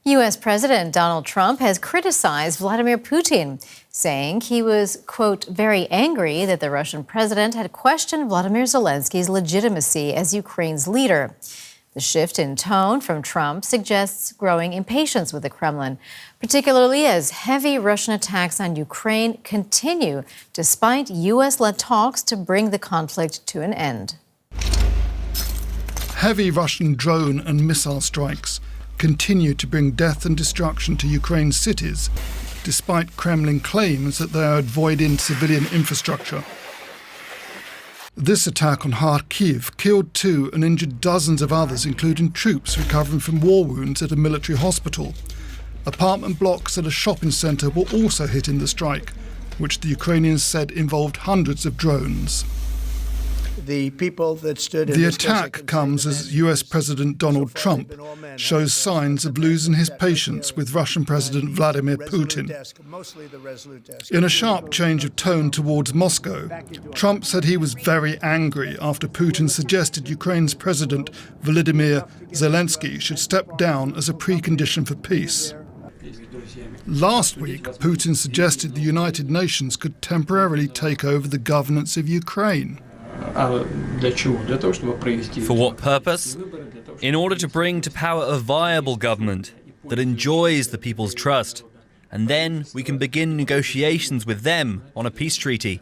U.S. President Donald Trump has criticized Vladimir Putin, saying he was, quote, very angry that the Russian president had questioned Volodymyr Zelensky's legitimacy as Ukraine's leader. The shift in tone from Trump suggests growing impatience with the Kremlin, particularly as heavy Russian attacks on Ukraine continue despite U.S.-led talks to bring the conflict to an end. Heavy Russian drone and missile strikes continue to bring death and destruction to Ukraine's cities, despite Kremlin claims that they are avoiding civilian infrastructure. This attack on Kharkiv killed 2 and injured dozens of others, including troops recovering from war wounds at a military hospital. Apartment blocks at a shopping centre were also hit in the strike, which the Ukrainians said involved hundreds of drones. The attack comes as US President Donald Trump shows signs of losing his patience with Russian President Vladimir Putin. In a sharp change of tone towards Moscow, Trump said he was very angry after Putin suggested Ukraine's President Volodymyr Zelenskyy should step down as a precondition for peace. Last week, Putin suggested the United Nations could temporarily take over the governance of Ukraine. For what purpose? In order to bring to power a viable government that enjoys the people's trust, and then we can begin negotiations with them on a peace treaty.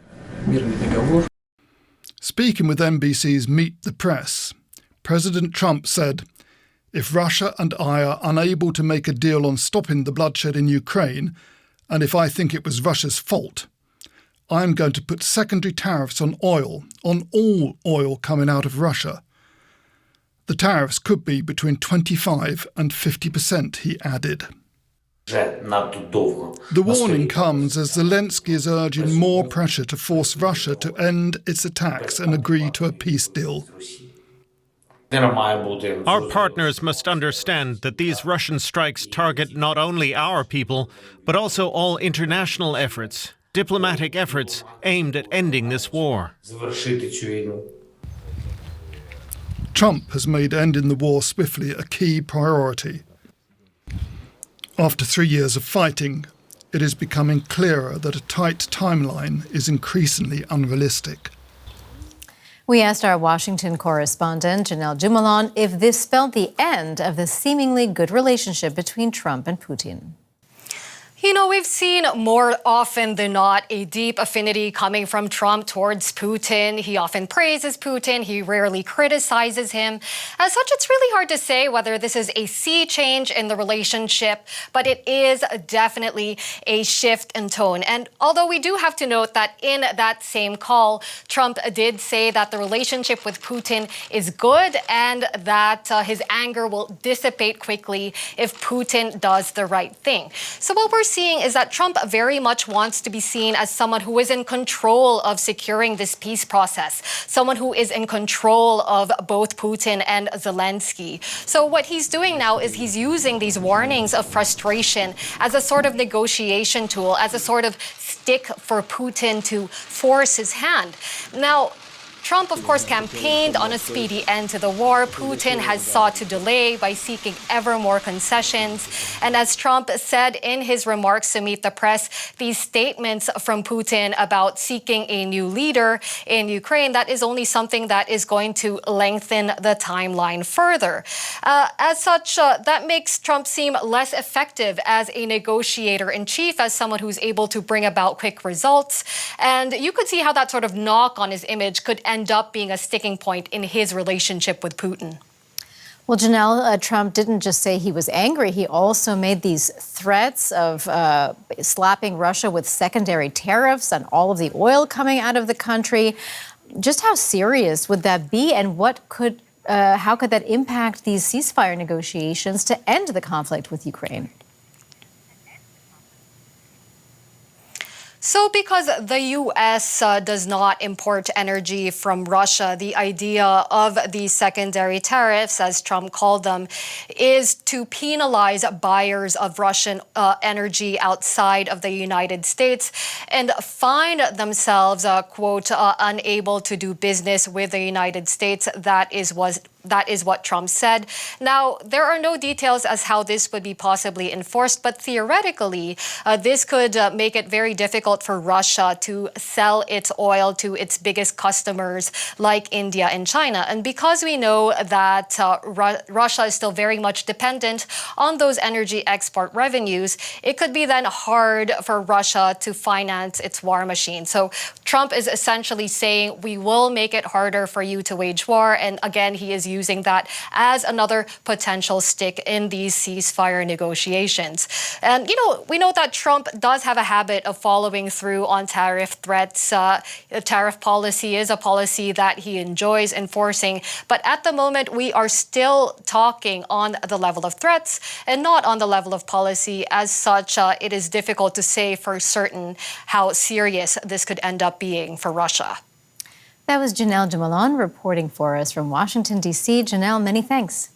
Speaking with NBC's Meet the Press, President Trump said, "If Russia and I are unable to make a deal on stopping the bloodshed in Ukraine, and if I think it was Russia's fault, I'm going to put secondary tariffs on oil, on all oil coming out of Russia. The tariffs could be between 25% and 50%, he added. The warning comes as Zelenskyy is urging more pressure to force Russia to end its attacks and agree to a peace deal. Our partners must understand that these Russian strikes target not only our people, but also all international efforts, diplomatic efforts aimed at ending this war. Trump has made ending the war swiftly a key priority. After 3 years of fighting, it is becoming clearer that a tight timeline is increasingly unrealistic. We asked our Washington correspondent, Janelle Dumoulin, if this spelled the end of the seemingly good relationship between Trump and Putin. You know, we've seen more often than not a deep affinity coming from Trump towards Putin. He often praises Putin. He rarely criticizes him. As such, it's really hard to say whether this is a sea change in the relationship, but it is definitely a shift in tone. And although we do have to note that in that same call, Trump did say that the relationship with Putin is good and that his anger will dissipate quickly if Putin does the right thing. So what we're seeing is that Trump very much wants to be seen as someone who is in control of securing this peace process, someone who is in control of both Putin and Zelenskyy. So what he's doing now is he's using these warnings of frustration as a sort of negotiation tool, as a sort of stick for Putin to force his hand. Now, Trump, of course, campaigned on a speedy end to the war. Putin has sought to delay by seeking ever more concessions. And as Trump said in his remarks to Meet the Press, these statements from Putin about seeking a new leader in Ukraine, that is only something that is going to lengthen the timeline further. As such, that makes Trump seem less effective as a negotiator-in-chief, as someone who's able to bring about quick results. And you could see how that sort of knock on his image could end up being a sticking point in his relationship with Putin. Well, Janelle, Trump didn't just say he was angry. He also made these threats of slapping Russia with secondary tariffs on all of the oil coming out of the country. Just how serious would that be, and how could that impact these ceasefire negotiations to end the conflict with Ukraine? So because the U.S. does not import energy from Russia, the idea of these secondary tariffs, as Trump called them, is to penalize buyers of Russian energy outside of the United States and find themselves, quote, unable to do business with the United States. That is That is what Trump said. Now, there are no details as how this would be possibly enforced, but theoretically, this could make it very difficult for Russia to sell its oil to its biggest customers like India and China. And because we know that Russia is still very much dependent on those energy export revenues, it could be then hard for Russia to finance its war machine. So Trump is essentially saying, we will make it harder for you to wage war. And again, he is using that as another potential stick in these ceasefire negotiations. And, we know that Trump does have a habit of following through on tariff threats. Tariff policy is a policy that he enjoys enforcing. But at the moment, we are still talking on the level of threats and not on the level of policy. As such, it is difficult to say for certain how serious this could end up being for Russia. That was Janelle Jamalon reporting for us from Washington, D.C. Janelle, many thanks.